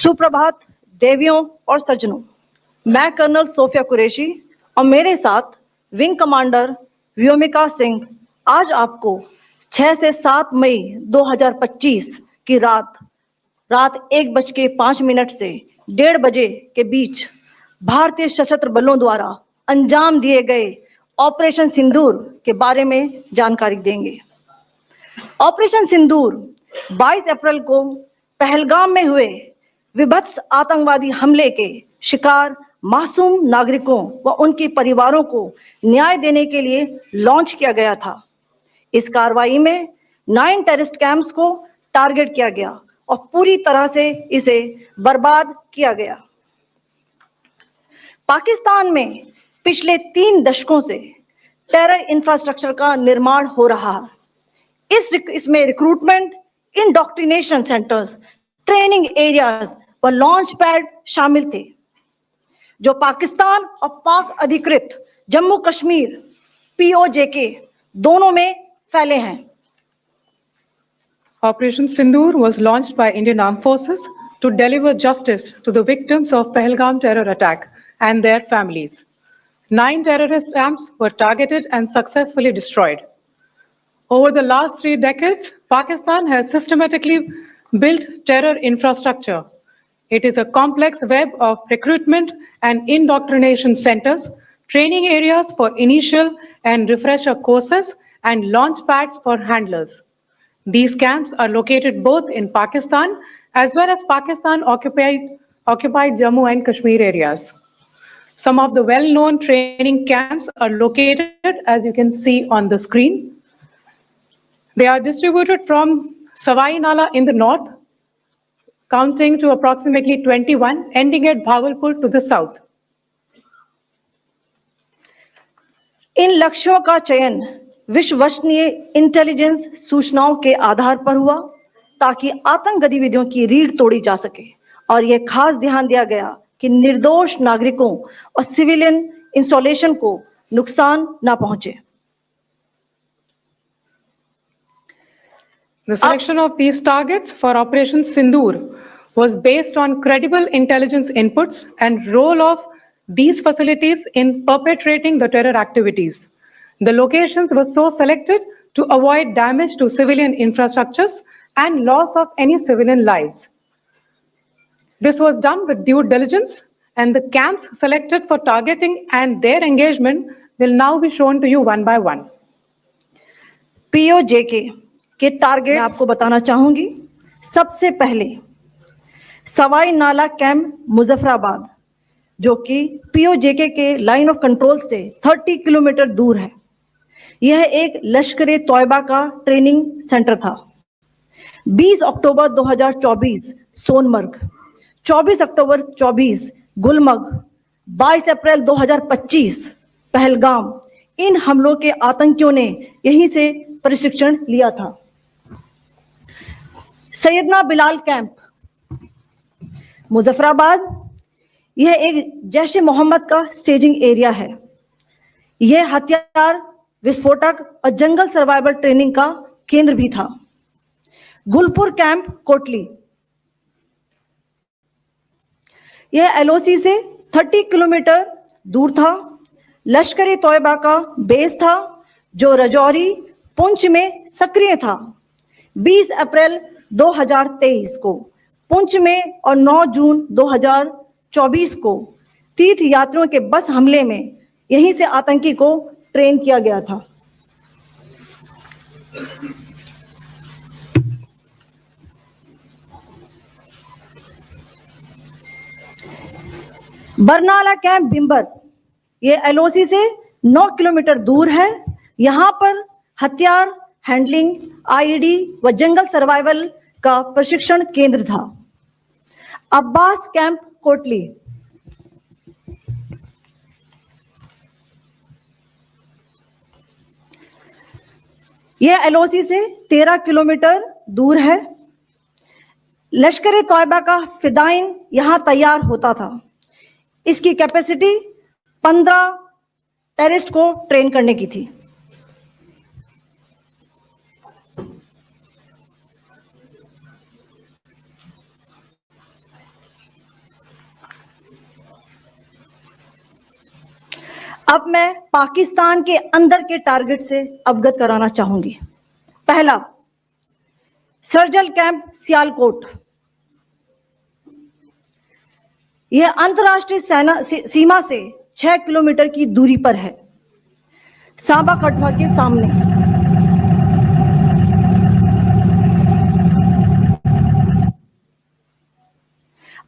सुप्रभात देवियों और सज्जनों, मैं कर्नल सोफिया कुरैशी और मेरे साथ विंग कमांडर व्योमिका सिंह आज आपको 6 से 7 मई 2025 की रात 1:05 से 1:30 बजे के बीच भारतीय सशस्त्र बलों द्वारा अंजाम दिए गए ऑपरेशन सिंदूर के बारे में जानकारी देंगे। ऑपरेशन सिंदूर 22 अप्रैल को पहलगाम में हुए विभत्स आतंकवादी हमले के शिकार मासूम नागरिकों व उनके परिवारों को न्याय देने के लिए लॉन्च किया गया था। इस कार्रवाई में 9 टेररिस्ट कैंप्स को टारगेट किया गया और पूरी तरह से इसे बर्बाद किया गया। पाकिस्तान में पिछले 3 दशकों से टेरर इंफ्रास्ट्रक्चर का निर्माण हो रहा है। इसमें recruitment, indoctrination centres, training areas व लॉन्च पैड शामिल थे, जो पाकिस्तान और पाक अधिकृत जम्मू कश्मीर POJK दोनों में फैले हैं। Operation Sindoor was launched by Indian Armed Forces to deliver justice to the victims of Pahalgam terror attack and their families. 9 terrorist camps were targeted and successfully destroyed. Over the last 3 decades, Pakistan has systematically built terror infrastructure. It is a complex web of recruitment and indoctrination centers, training areas for initial and refresher courses, and launch pads for handlers. These camps are located both in Pakistan as well as Pakistan-occupied Jammu and Kashmir areas. Some of the well-known training camps are located, as you can see on the screen. They are distributed from Savai Nala in the north, counting to approximately 21, ending at Bhagalpur to the south. इन लक्ष्यों का चयन विश्वसनीय intelligence सूचनाओं के आधार पर हुआ ताकि आतंक गतिविधियों की रीढ़ तोड़ी जा सके, और यह खास ध्यान दिया गया कि निर्दोष नागरिकों और सिविलियन इंस्टॉलेशन को नुकसान न पहुंचे। The selection of these targets for Operation Sindoor was based on credible intelligence inputs and role of these facilities in perpetrating the terror activities. The locations were so selected to avoid damage to civilian infrastructures and loss of any civilian lives. This was done with due diligence, and the camps selected for targeting and their engagement will now be shown to you one by one. POJK के target आपको बताना चाहूंगी। सबसे पहले सवाई नाला camp Muzaffarabad, जो कि POJK के लाइन ऑफ कंट्रोल से 30 किलोमीटर दूर है। यह एक लश्कर-ए तौयबा का ट्रेनिंग सेंटर था। 20 अक्टूबर 2024 सोनमर्ग, 24 अक्टूबर 24 गुलमर्ग, 22 अप्रैल 2025 पहलगाम, इन हमलों के आतंकियों ने यहीं से प्रशिक्षण लिया था। सैयदना बिलाल कैंप मुजफ्फराबाद, यह एक जैश ए मोहम्मद का स्टेजिंग एरिया है। यह हथियार, विस्फोटक और जंगल सर्वाइवल ट्रेनिंग का केंद्र भी था। गुलपुर कैंप कोटली, यह LOC से 30 किलोमीटर दूर था। लश्कर-ए तौयबा का बेस था, जो रजौरी, पुंछ में सक्रिय था। 20 अप्रैल 2023 को पुंछ में और 9 जून 2024 को तीर्थ यात्रियों के बस हमले में यहीं से आतंकी को ट्रेन किया गया था। बरनाला कैंप बिंबर, ये LOC से 9 किलोमीटर दूर है। यहां पर हथियार, हैंडलिंग, IED व जंगल सर्वाइवल का प्रशिक्षण केंद्र था। अब्बास कैंप कोटली, यह LOC से 13 किलोमीटर दूर है। लश्कर-ए तौयबा का फिदाइन यहां तैयार होता था। इसकी कैपेसिटी 15 टेररिस्ट को ट्रेन करने की थी। अब मैं पाकिस्तान के अंदर के टारगेट से अवगत कराना चाहूंगी। पहला, सर्जिकल कैंप सियालकोट। यह अंतरराष्ट्रीय सीमा से 6 किलोमीटर की दूरी पर है, सांबा कठुआ के सामने।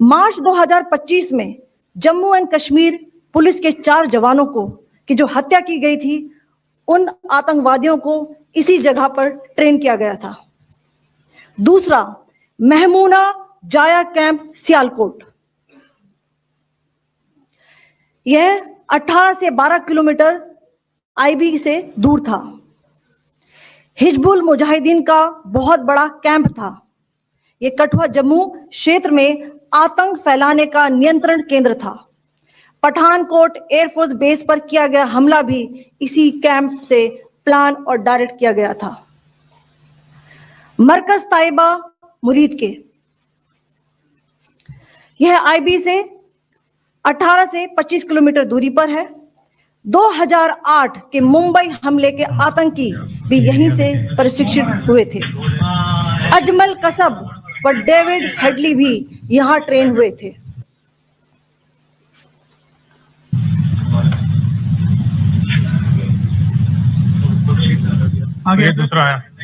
मार्च 2025 में जम्मू एंड कश्मीर पुलिस के 4 जवानों को की जो हत्या की गई थी, उन आतंकवादियों को इसी जगह पर ट्रेन किया गया था। दूसरा, महमूना जाया कैंप सियालकोट। यह 18 से 12 किलोमीटर आईबी से दूर था। हिजबुल मुजाहिदीन का बहुत बड़ा कैंप था। यह कठुआ जम्मू क्षेत्र में आतंक फैलाने का नियंत्रण केंद्र था। पठानकोट एयरफोर्स बेस पर किया गया हमला भी इसी कैंप से प्लान और डायरेक्ट किया गया था। मरकज ताइबा मुरीद के, यह आईबी से 18 से 25 किलोमीटर दूरी पर है। 2008 के मुंबई हमले के आतंकी भी यहीं से प्रशिक्षित हुए थे। अजमल कसब व डेविड हेडली भी यहां ट्रेन हुए थे। आगे दूसरा है।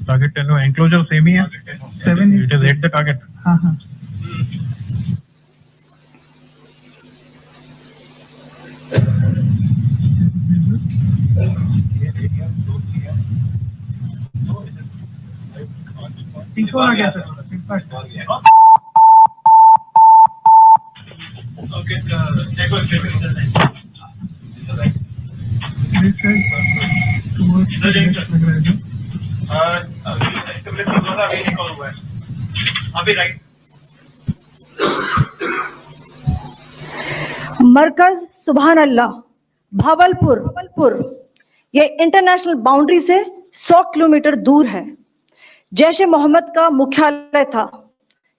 टारगेट 10 हुआ, एंक्लोजर सेम ही है। 7 it is hit the target. हाँ हाँ। तीसरा आ गया सर। मरकज सुभान अल्लाह भावलपुर, यह इंटरनेशनल बाउंड्री से 100 किलोमीटर दूर है। जैश ए मोहम्मद का मुख्यालय था।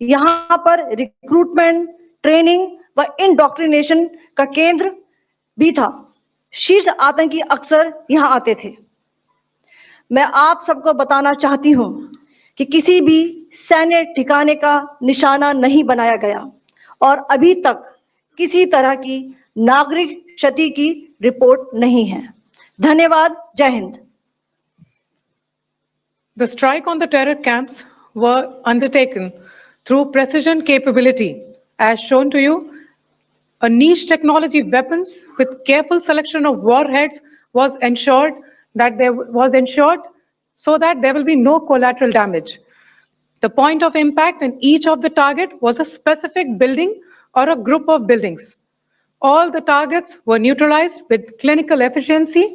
यहां पर रिक्रूटमेंट, ट्रेनिंग व इंडोक्ट्रिनेशन का केंद्र भी था। शीर्ष आतंकी अक्सर यहां आते थे। मैं आप सबको बताना चाहती हूं कि किसी भी सैन्य ठिकाने का निशाना नहीं बनाया गया और अभी तक किसी तरह की नागरिक क्षति की रिपोर्ट नहीं है। धन्यवाद। जय Hind. The strike on the terror camps were undertaken through precision capability, as shown to you. A niche technology weapons with careful selection of warheads was ensured so that there will be no collateral damage. The point of impact in each of the target was a specific building or a group of buildings. All the targets were neutralized with clinical efficiency,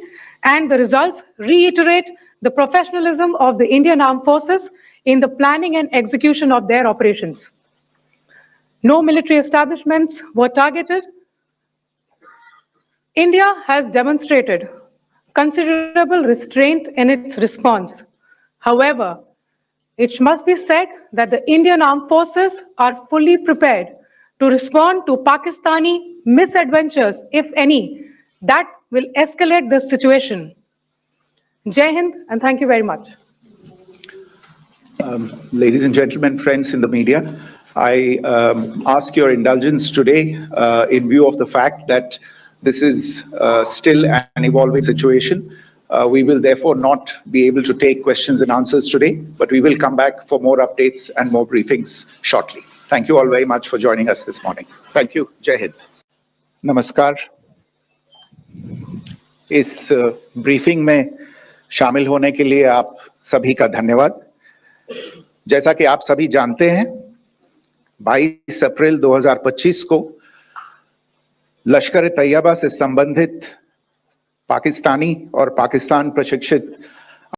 and the results reiterate the professionalism of the Indian Armed Forces in the planning and execution of their operations. No military establishments were targeted. India has demonstrated considerable restraint in its response. However, it must be said that the Indian Armed Forces are fully prepared to respond to Pakistani misadventures, if any, that will escalate the situation. Jai Hind, and thank you very much. Ladies and gentlemen, friends in the media, I ask your indulgence today in view of the fact that this is still an evolving situation. We will therefore not be able to take questions and answers today, but we will come back for more updates and more briefings shortly. Thank you all very much for joining us this morning. Thank you. Jai Hind. Namaskar. इस briefing में शामिल होने के लिए आप सभी का धन्यवाद। जैसा कि आप सभी जानते हैं, 22 अप्रैल 2025 को लश्कर-ए-तैयबा से संबंधित पाकिस्तानी और पाकिस्तान प्रशिक्षित